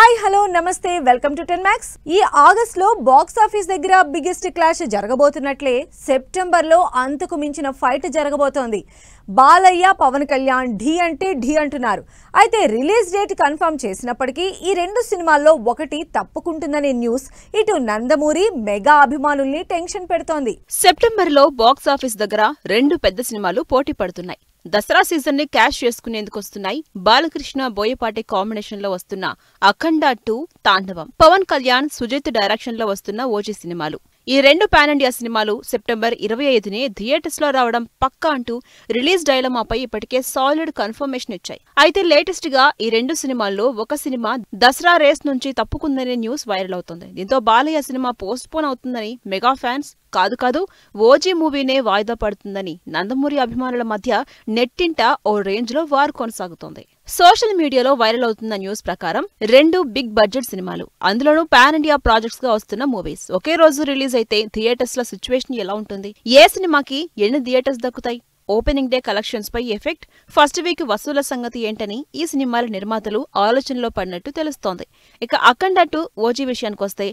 Hi hello నమస్తే welcome to 10 Max. ఈ August లో బాక్స్ ఆఫీస్ దగ్గర బిగ్గెస్ట్ క్లాష్ జరగబోతున్నట్లే సెప్టెంబర్ లో అంతకు మించిన ఫైట్ జరగబోతోంది. బాలయ్య పవన్ కళ్యాణ్ ఢీ అంటే ఢీ అంటున్నారు. అయితే రిలీజ్ డేట్ కన్ఫర్మ్ చేసినప్పటికీ ఈ రెండు సినిమాల్లో ఒకటి తప్పుకుంటుందనే న్యూస్ ఇటు నందమూరి మెగా అభిమానుల్ని టెన్షన్ పెడుతోంది. సెప్టెంబర్ లో బాక్స్ ఆఫీస్ దగ్గర రెండు పెద్ద సినిమాలు పోటీ పడుతున్నాయి. దసరా సీజన్ ని క్యాష్ చేసుకునేందుకు వస్తున్నాయి. బాలకృష్ణ బోయపాటి కాంబినేషన్ లో వస్తున్న అఖండ 2 తాండవం, పవన్ కళ్యాణ్ సుజిత్ డైరెక్షన్ లో వస్తున్న ఓజీ సినిమాలు. ఈ రెండు పాన్ ఇండియా సినిమాలు సెప్టెంబర్ 25నే థియేటర్స్ లో రావడం పక్కా అంటూ రిలీజ్ డైలమాపై ఇప్పటికే సాలిడ్ కన్ఫర్మేషన్ ఇచ్చాయి. అయితే లేటెస్ట్ గా ఈ రెండు సినిమాల్లో ఒక సినిమా దసరా రేస్ నుంచి తప్పుకుందనే న్యూస్ వైరల్ అవుతుంది. దీంతో బాలయ్య సినిమా పోస్ట్ పోన్ అవుతుందని మెగా ఫ్యాన్స్, కాదు ఓజీ మూవీనే వాయిదా పడుతుందని నందమూరి అభిమానుల మధ్య నెట్టింట ఓ రేంజ్ లో వార్ కొనసాగుతోంది. సోషల్ మీడియాలో వైరల్ అవుతున్న న్యూస్ ప్రకారం రెండు బిగ్ బడ్జెట్ సినిమాలు, అందులోనూ పాన్ ఇండియా ప్రాజెక్ట్స్ గా వస్తున్న మూవీస్ ఒకే రోజు రిలీజ్ అయితే థియేటర్స్ లో సిచ్యువేషన్ ఎలా ఉంటుంది? ఏ సినిమాకి ఎన్ని థియేటర్స్ దక్కుతాయి? ఓపెనింగ్ డే కలెక్షన్స్ పై ఎఫెక్ట్, ఫస్ట్ వీక్ వసూల సంగతి ఏంటని ఈ సినిమాల నిర్మాతలు ఆలోచనలో పడినట్టు తెలుస్తోంది. ఇక అఖండ 2 ఓజీ విషయానికొస్తే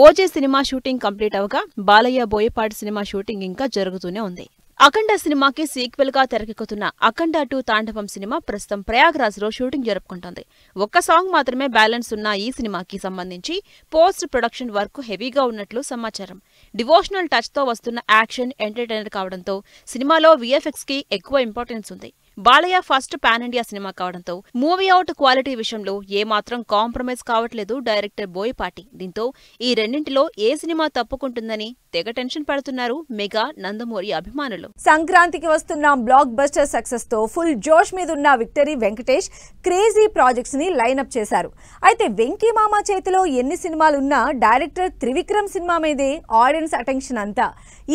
ఓజీ సినిమా షూటింగ్ కంప్లీట్ అవగా బాలయ్య బోయపాటి సినిమా షూటింగ్ ఇంకా జరుగుతూనే ఉంది. అఖండ సినిమాకి సీక్వెల్ గా తెరకెక్కుతున్న అఖండ 2 తాండవం సినిమా ప్రస్తుతం ప్రయాగ్రాజ్ లో షూటింగ్ జరుపుకుంటోంది. ఒక్క సాంగ్ మాత్రమే బ్యాలెన్స్ ఉన్న ఈ సినిమాకి సంబంధించి పోస్ట్ ప్రొడక్షన్ వర్క్ హెవీగా ఉన్నట్లు సమాచారం. డివోషనల్ టచ్ తో వస్తున్న యాక్షన్ ఎంటర్టైనర్ కావడంతో సినిమాలో విఎఫ్ఎక్స్ కి ఎక్కువ ఇంపార్టెన్స్ ఉంది. Balayya first pan India cinema కావడంతో మూవీ అవుట్ క్వాలిటీ విషయంలో ఏమాత్రం కాంప్రమైజ్ కావట్లేదు డైరెక్టర్ బోయపాటి. దీంతో ఈ రెండింటిలో ఏ సినిమా తప్పుకుంటుందని తెగ టెన్షన్ పడుతున్నారు మెగా నందమూరి అభిమానులు. సంక్రాంతికి వస్తున్న బ్లాక్ బస్టర్ సక్సెస్ తో ఫుల్ జోష్ మీద ఉన్న విక్టరీ వెంకటేష్ క్రేజీ ప్రాజెక్ట్స్ ని లైన్అప్ చేశారు. అయితే వెంకీ మామ చేతిలో ఎన్ని సినిమాలున్నా డైరెక్టర్ త్రివిక్రమ్ సినిమా మీదే ఆడియన్స్ అటెన్షన్ అంతా.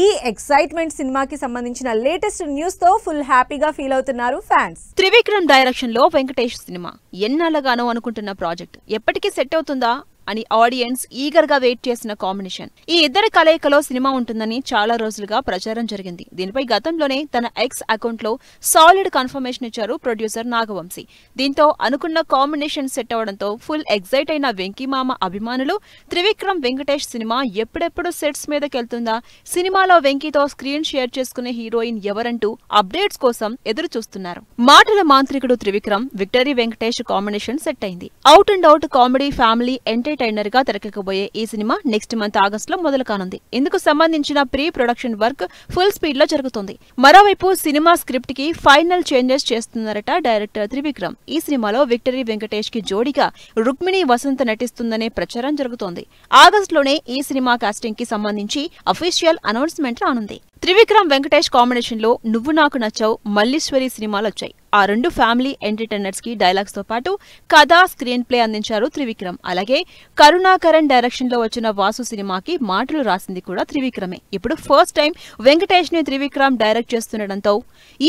ఈ ఎక్సైట్మెంట్ సినిమాకి సంబంధించిన లేటెస్ట్ న్యూస్ తో ఫుల్ హ్యాపీగా ఫీల్ అవుతున్నారు ఫ్యాన్స్. త్రివిక్రమ్ డైరెక్షన్ లో వెంకటేష్ సినిమా ఎన్నాళ్ళగానో అనుకుంటున్న ప్రాజెక్ట్ ఎప్పటికీ సెట్ అవుతుందా అని ఆడియన్స్ ఈగర్ గా వెయిట్ చేసిన కాంబినేషన్. ఈ ఇద్దరి కలయికలో సినిమా ఉంటుందని చాలా రోజులుగా ప్రచారం జరిగింది. దీనిపై గతంలోనే తన ఎక్స్ అకౌంట్ లో సాలిడ్ కన్ఫర్మేషన్ ఇచ్చారు ప్రొడ్యూసర్ నాగవంశీ. దీంతో అనుకున్న కాంబినేషన్ సెట్ అవడంతో ఫుల్ ఎగ్జైట్ అయిన వెంకీ మామ అభిమానులు త్రివిక్రమ్ వెంకటేష్ సినిమా ఎప్పుడెప్పుడు సెట్స్ మీదకెళ్తుందా, సినిమాలో వెంకీతో స్క్రీన్ షేర్ చేసుకునే హీరోయిన్ ఎవరంటూ అప్డేట్స్ కోసం ఎదురు చూస్తున్నారు. మాటల మాంత్రికుడు Trivikram victory Venkatesh combination set అయింది. Out and out comedy family entertainer గా తెరకెక్కబోయే ఈ సినిమా నెక్స్ట్ మంత్ ఆగస్ట్ లో మొదలు కానుంది. ఇందుకు సంబంధించిన pre production work full speed లో జరుగుతుంది. మరోవైపు సినిమా స్క్రిప్ట్ కి ఫైనల్ చేంజెస్ చేస్తున్నారట డైరెక్టర్ త్రివిక్రమ్. ఈ సినిమాలో విక్టరీ వెంకటేష్ కి జోడిగా రుక్మిణి వసంత్ నటిస్తుందనే ప్రచారం జరుగుతోంది. ఆగస్ట్ లోనే ఈ సినిమా కాస్టింగ్ కి సంబంధించి అఫీషియల్ అనౌన్స్మెంట్ రానుంది. త్రివిక్రమ్ వెంకటేష్ కాంబినేషన్ లో నువ్వు నాకు నచ్చావు, మల్లీశ్వరి సినిమాలొచ్చాయి. ఆ రెండు ఫ్యామిలీ ఎంటర్టైనర్స్ కి డైలాగ్స్ తో పాటు కథ, స్క్రీన్ ప్లే అందించారు త్రివిక్రమ్. అలాగే కరుణాకరణ్ డైరెక్షన్ లో వచ్చిన వాసు సినిమాకి మాటలు రాసింది కూడా త్రివిక్రమే. ఇప్పుడు ఫస్ట్ టైం వెంకటేష్ ని త్రివిక్రమ్ డైరెక్ట్ చేస్తుండటంతో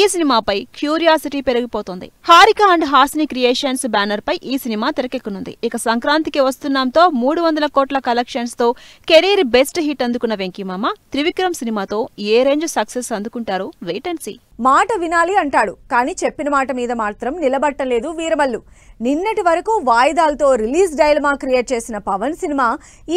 ఈ సినిమాపై క్యూరియాసిటీ పెరిగిపోతోంది. Haarika and Hassine creations banner పై ఈ సినిమా తెరకెక్కనుంది. ఇక సంక్రాంతికి వస్తున్నాంతో 300 కోట్ల కలెక్షన్స్ తో కెరీర్ బెస్ట్ హిట్ అందుకున్న వెంకీ మామ త్రివిక్రమ్ సినిమాతో ఏ రేంజ్ సక్సెస్ అందుకుంటారో వెయిట్ అండ్ సీ. మాట వినాలి అంటాడు, కానీ చెప్పిన మాట మీద మాత్రం నిలబట్టలేదు వీరమల్లు. నిన్నటి వరకు వాయిదాలతో రిలీజ్ డైలమా క్రియేట్ చేసిన పవన్ సినిమా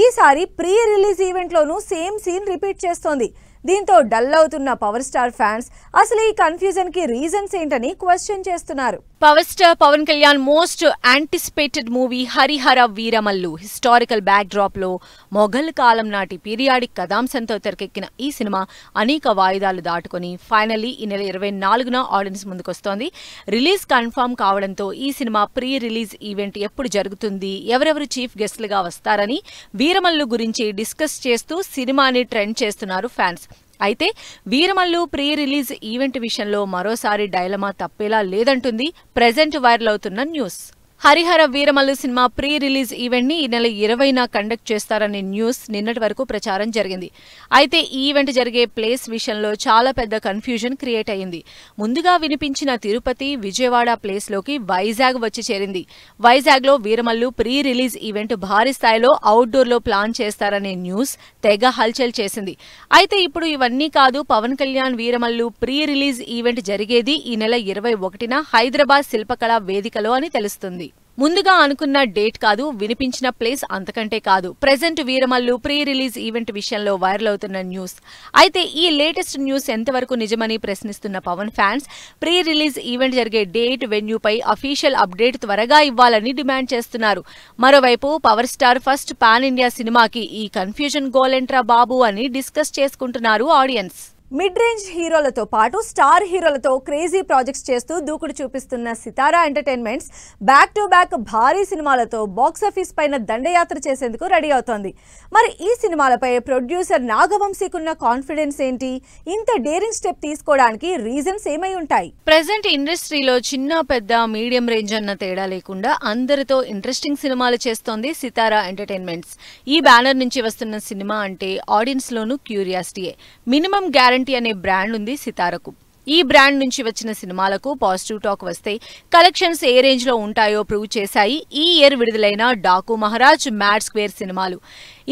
ఈసారి ప్రీ రిలీజ్ ఈవెంట్ లోనూ సేమ్ సీన్ రిపీట్ చేస్తోంది. దీంతో డల్ అవుతున్న పవర్ స్టార్ ఫ్యాన్స్ అసలు ఈ కన్ఫ్యూజన్ కి రీజన్స్ ఏంటని క్వశ్చన్ చేస్తున్నారు. Power star Pawan Kalyan most anticipated movie Harihara Veeramallu historical backdrop లో మొఘల్ కాలం నాటి పీరియాడిక్ కథాంశంతో తెరకెక్కిన ఈ సినిమా అనేక వాయిదాలు దాటుకుని ఫైనల్లీ ఈ నెల 24న ఆడియన్స్ ముందుకొస్తోంది. రిలీజ్ కన్ఫర్మ్ కావడంతో ఈ సినిమా ప్రీ రిలీజ్ ఈవెంట్ ఎప్పుడు జరుగుతుంది, ఎవరెవరు చీఫ్ గెస్ట్లుగా వస్తారని వీరమల్లు గురించి డిస్కస్ చేస్తూ సినిమాని ట్రెండ్ చేస్తున్నారు ఫ్యాన్స్. అయితే వీరమల్లు ప్రీ రిలీజ్ ఈవెంట్ విషయంలో మరోసారి డైలమా తప్పేలా లేదంటుంది ప్రెజెంట్ వైరల్ అవుతున్న news. Harihara Veeramallu cinema pre release event ని ఈ నెల 20న కండక్ట్ చేస్తారనే న్యూస్ నిన్నటి వరకు ప్రచారం జరిగింది. అయితే ఈ ఈవెంట్ జరిగే ప్లేస్ విషయంలో చాలా పెద్ద కన్ఫ్యూజన్ క్రియేట్ అయ్యింది. ముందుగా వినిపించిన తిరుపతి, విజయవాడ ప్లేస్ లోకి వైజాగ్ వచ్చి చేరింది. వైజాగ్ లో వీరమల్లు ప్రీ రిలీజ్ ఈవెంట్ భారీ స్థాయిలో అవుట్డోర్ లో ప్లాన్ చేస్తారనే న్యూస్ తెగ హల్చల్ చేసింది. అయితే ఇప్పుడు ఇవన్నీ కాదు, Pawan Kalyan Veeramallu pre release event జరిగేది ఈ నెల 21న హైదరాబాద్ శిల్పకళా వేదికలో అని తెలుస్తుంది. ముందుగా అనుకున్న డేట్ కాదు, వినిపించిన ప్లేస్ అంతకంటే కాదు. Present Veeramallu pre release event విషయంలో వైరల్ అవుతున్న న్యూస్. అయితే ఈ లేటెస్ట్ న్యూస్ ఎంతవరకు నిజమని ప్రశ్నిస్తున్న Pawan fans pre release event జరిగే డేట్, వెన్యూపై అఫీషియల్ అప్డేట్ త్వరగా ఇవ్వాలని డిమాండ్ చేస్తున్నారు. మరోవైపు power star first pan India సినిమాకి ఈ కన్ఫ్యూజన్ గోలెంట్రా బాబు అని డిస్కస్ చేసుకుంటున్నారు ఆడియన్స్. మిడ్ రేంజ్ హీరోలతో పాటు స్టార్ హీరోలతో క్రేజీ ప్రాజెక్ట్స్ చేస్తూ దూకుడు చూపిస్తున్న సితారా ఎంటర్టైన్మెంట్స్ బ్యాక్ టు బ్యాక్ భారీ సినిమాలతో బాక్సాఫీస్ పైన దండయాత్ర చేసేందుకు రెడీ అవుతోంది. మరి ఈ సినిమాలపై ప్రొడ్యూసర్ నాగవంశీకున్న కాన్ఫిడెన్స్ ఏంటి? ఇంత డేరింగ్ స్టెప్ తీసుకోవడానికి రీజన్స్ ఏమై ఉంటాయి? ప్రెజెంట్ ఇండస్ట్రీలో చిన్న పెద్ద మీడియం రేంజ్ అన్న తేడా లేకుండా అందరితో ఇంట్రెస్టింగ్ సినిమాలు చేస్తోంది సితారా ఎంటర్టైన్మెంట్స్. ఈ బ్యానర్ నుంచి వస్తున్న సినిమా అంటే ఆడియన్స్ లోనూ క్యూరియాసిటీయే. మినిమం గ్యారెంటీ అనే బ్రాండ్ ఉంది సితారకు. ఈ బ్రాండ్ నుంచి వచ్చిన సినిమాలకు పాజిటివ్ టాక్ వస్తే కలెక్షన్స్ ఏ రేంజ్ లో ఉంటాయో ప్రూవ్ చేశాయి ఈ ఇయర్ విడుదలైన డాకు మహారాజ్, మ్యాడ్ స్క్వేర్ సినిమాలు.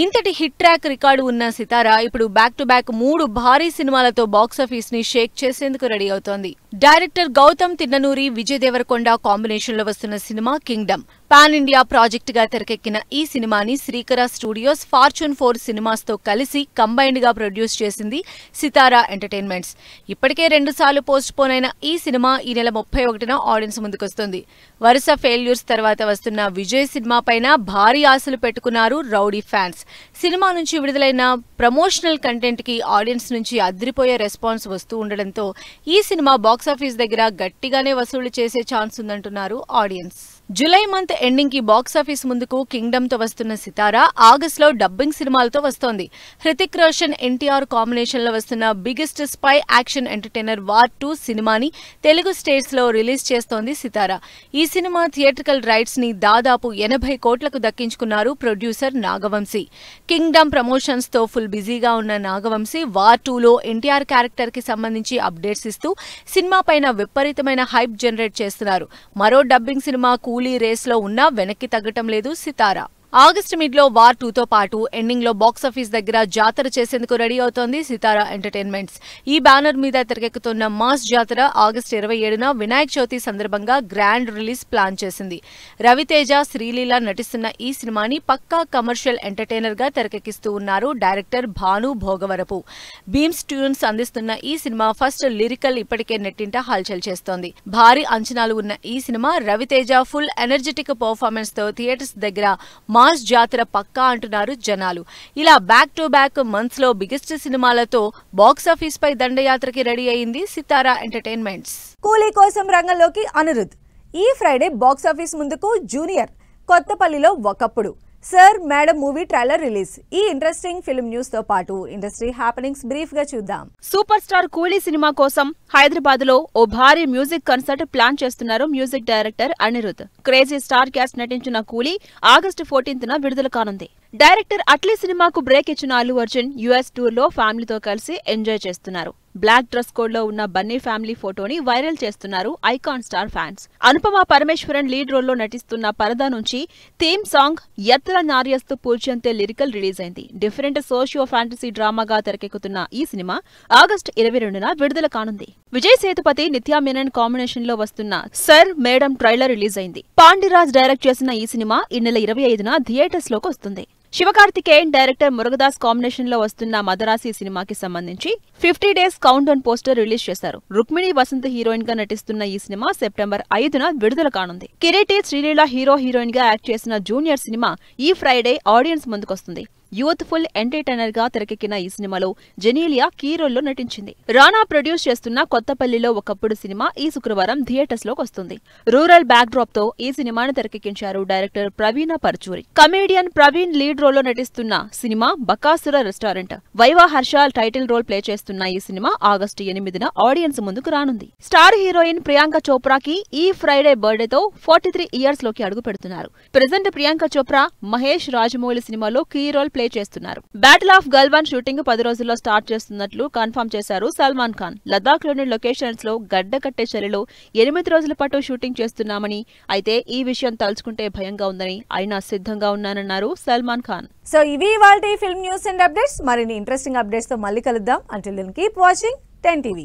ఇంతటి హిట్ ట్రాక్ రికార్డు ఉన్న సితారా ఇప్పుడు బ్యాక్ టు బ్యాక్ 3 భారీ సినిమాలతో బాక్సాఫీస్ ని షేక్ చేసేందుకు రెడీ అవుతోంది. డైరెక్టర్ గౌతమ్ తిన్ననూరి, విజయ్ దేవరకొండ కాంబినేషన్ లో వస్తున్న cinema Kingdom. Pan India project గా తెరకెక్కిన ఈ సినిమాని శ్రీకర స్టూడియోస్, ఫార్చ్యూన్ 4 సినిమాస్ తో కలిసి కంబైన్డ్ గా ప్రొడ్యూస్ చేసింది సితారా ఎంటర్టైన్మెంట్స్. ఇప్పటికే 2 సార్లు పోస్ట్ పోన్ అయిన ఈ సినిమా ఈ నెల 31న ఆడియన్స్ ముందుకొస్తుంది. వరుస ఫెయిల్యూర్స్ తర్వాత వస్తున్న విజయ్ సినిమా పైన భారీ ఆశలు పెట్టుకున్నారు రౌడీ ఫ్యాన్స్. సినిమా నుంచి విడుదలైన ప్రమోషనల్ కంటెంట్ కి ఆడియన్స్ నుంచి అదిరిపోయే రెస్పాన్స్ వస్తూ ఉండడంతో ఈ సినిమా బాక్సాఫీస్ దగ్గర గట్టిగానే వసూలు చేసే ఛాన్స్ ఉందంటున్నారు ఆడియన్స్. జూలై మంత్ ఎండింగ్ కి బాక్సాఫీస్ ముందుకు కింగ్డమ్ తో వస్తున్న సితారా ఆగస్ట్ లో డబ్బింగ్ సినిమాలతో వస్తోంది. హృతిక్ రోషన్, ఎన్టీఆర్ కాంబినేషన్ లో వస్తున్న biggest spy action entertainer war 2 సినిమాని తెలుగు స్టేట్స్ లో రిలీజ్ చేస్తోంది సితారా. ఈ సినిమా థియేట్రికల్ రైట్స్ ని దాదాపు 80 కోట్లకు దక్కించుకున్నారు ప్రొడ్యూసర్ నాగవంశీ. కింగ్డమ్ ప్రమోషన్స్ తో ఫుల్ బిజీగా ఉన్న నాగవంశీ వార్ 2లో ఎన్టీఆర్ క్యారెక్టర్ కి సంబంధించి అప్డేట్స్ ఇస్తూ సినిమా పైన విపరీతమైన హైప్ జనరేట్ చేస్తున్నారు. మరో డబ్బింగ్ సినిమా కూలీ రేస్ లో ఉన్నా వెనక్కి తగ్గటం లేదు సితారా. ఆగస్టు మిడ్లో వార్ 2తో పాటు ఎండింగ్ లో బాక్సాఫీస్ దగ్గర జాతర చేసేందుకు రెడీ అవుతోంది సితారా ఎంటర్టైన్మెంట్స్. ఈ బ్యానర్ మీద తెరకెక్కుతున్న మాస్ జాతర ఆగస్టు 27న వినాయక చవితి సందర్భంగా గ్రాండ్ రిలీజ్ ప్లాన్ చేసింది. రవితేజ, శ్రీలీల నటిస్తున్న ఈ సినిమాని పక్కా కమర్షియల్ ఎంటర్టైనర్ గా తెరకెక్కిస్తూ ఉన్నారు డైరెక్టర్ భాను భోగవరపు. బీమ్స్ ట్యూన్స్ అందిస్తున్న ఈ సినిమా ఫస్ట్ లిరికల్ ఇప్పటికే నెట్టింట హల్చల్ చేస్తోంది. భారీ అంచనాలు ఉన్న ఈ సినిమా రవితేజ ఫుల్ ఎనర్జెటిక్ పర్ఫార్మెన్స్ తో థియేటర్స్ దగ్గర మాస్ జాతర పక్కా అంటున్నారు జనాలు. ఇలా బ్యాక్ టు బ్యాక్ మంత్స్ లో బిగ్గెస్ట్ సినిమాలతో బాక్సాఫీస్ పై దండయాత్రకి రెడీ అయింది సితారా ఎంటర్టైన్మెంట్స్. కూలీ కోసం రంగంలోకి అనిరుద్. ఈ ఫ్రైడే బాక్సాఫీస్ ముందుకు జూనియర్. కొత్తపల్లిలో ఒకప్పుడు. Sir madam movie trailer release. ఈ ఇంట్రెస్టింగ్ ఫిల్మ్ న్యూస్ తో పాటు ఇండస్ట్రీ హ్యాపెనింగ్స్ బ్రీఫ్ గా చూద్దాం. సూపర్ స్టార్ కూలీ సినిమా కోసం హైదరాబాద్ లో ఓ భారీ మ్యూజిక్ కన్సర్ట్ ప్లాన్ చేస్తున్నారు music director Anirudh. Crazy star cast నటించిన కూలీ ఆగస్టు 14న విడుదల కానుంది. డైరెక్టర్ అట్లీ సినిమాకు బ్రేక్ ఇచ్చిన అల్లు అర్జున్ యుఎస్ టూర్ లో ఫ్యామిలీతో కలిసి ఎంజాయ్ చేస్తున్నారు. బ్లాక్ డ్రెస్ కోడ్ లో ఉన్న బన్నీ ఫ్యామిలీ ఫోటోని వైరల్ చేస్తున్నారు icon star fans. Anupama Parameswaran lead role లో నటిస్తున్న పరదా నుంచి థీమ్ సాంగ్ ఎత్తల నార్యస్తు పూల్చంతే లిరికల్ రిలీజ్ అయింది. డిఫరెంట్ సోషియో ఫ్యాంటసీ డ్రామాగా తెరకెక్కుతున్న ఈ సినిమా ఆగస్టు 22న విడుదల కానుంది. విజయ్ సేతుపతి, నిత్యా మేనన్ కాంబినేషన్ లో వస్తున్న సర్ మేడం ట్రైలర్ రిలీజ్ అయింది. పాండిరాజ్ డైరెక్ట్ చేసిన ఈ సినిమా ఈ నెల 25న థియేటర్స్ లోకి వస్తుంది. శివకార్తికేయన్ డైరెక్టర్ మురుగదాస్ కాంబినేషన్ లో వస్తున్న మదరాసి సినిమాకి సంబంధించి 50 days count down poster release చేశారు. రుక్మిణి వసంత్ హీరోయిన్ గా నటిస్తున్న ఈ సినిమా సెప్టెంబర్ 5న విడుదల కానుంది. కిరీటి, శ్రీలీల హీరోయిన్ గా యాక్ట్ చేసిన జూనియర్ సినిమా ఈ ఫ్రైడే ఆడియన్స్ ముందుకొస్తుంది. యూత్ఫుల్ ఎంటర్టైనర్ గా తెరకెక్కిన ఈ సినిమాలో జెనీలియా కీ రోల్లో నటించింది. రానా ప్రొడ్యూస్ చేస్తున్న కొత్తపల్లిలో ఒకప్పుడు సినిమా ఈ శుక్రవారం థియేటర్స్ లోకి వస్తుంది. రూరల్ బ్యాక్ డ్రాప్ తో ఈ సినిమాను తెరకెక్కించారు director Praveena Parchuri. Comedian Praveen lead role లో నటిస్తున్న సినిమా బకాసుర రెస్టారెంట్. వైవా హర్షాల్ టైటిల్ రోల్ ప్లే చేస్తున్న ఈ సినిమా ఆగస్టు 8న ఆడియన్స్ ముందుకు రానుంది. స్టార్ హీరోయిన్ ప్రియాంక చోప్రాకి ఈ ఫ్రైడే బర్త్డేతో 43 ఇయర్స్ లోకి అడుగు పెడుతున్నారు. ప్రెజెంట్ ప్రియాంక చోప్రా మహేష్ రాజమౌళి సినిమాలో కీ రోల్ ప్లే చేస్తున్నారు. బ్యాటిల్ ఆఫ్ గల్వాన్ షూటింగ్ 10 రోజుల్లో స్టార్ట్ చేస్తున్నట్లు కన్ఫర్మ్ చేశారు సల్మాన్ ఖాన్. లద్దాఖ్ లోని లొకేషన్స్ లో గడ్డకట్టే చలిలో 8 రోజుల పాటు షూటింగ్ చేస్తున్నామని, అయితే ఈ విషయం తలుచుకుంటే భయంగా ఉందని, అయినా సిద్ధంగా ఉన్నానన్నారు సల్మాన్ ఖాన్. సో ఇవి ఇవాల్టి ఫిల్మ్ న్యూస్ అండ్ అప్డేట్స్. మరిన్ని ఇంట్రెస్టింగ్ అప్డేట్స్ తో మళ్ళీ కలుద్దాం. Until then keep watching 10 TV.